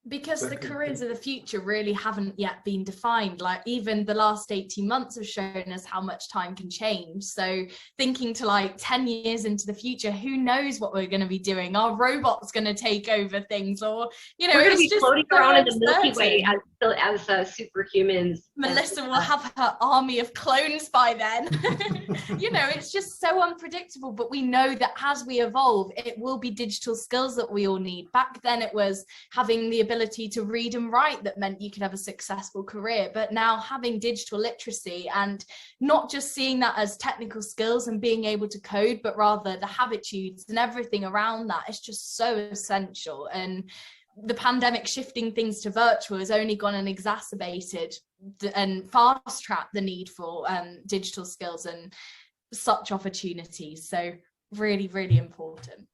Because the careers of the future really haven't yet been defined. Like even the last 18 months have shown us how much time can change. So thinking to like 10 years into the future, who knows what we're going to be doing? Are robots going to take over things? Or, you know, we're going to it's be just floating so around in the uncertain. Milky Way as superhumans. Melissa will have her army of clones by then. You know, it's just so unpredictable, but we know that as we evolve, it will be digital skills that we all need. Back then it was having the ability to read and write that meant you could have a successful career, but now having digital literacy and not just seeing that as technical skills and being able to code, but rather the habitudes and everything around that is just so essential. And the pandemic shifting things to virtual has only gone and exacerbated and fast-tracked the need for digital skills and such opportunities. So really, really important.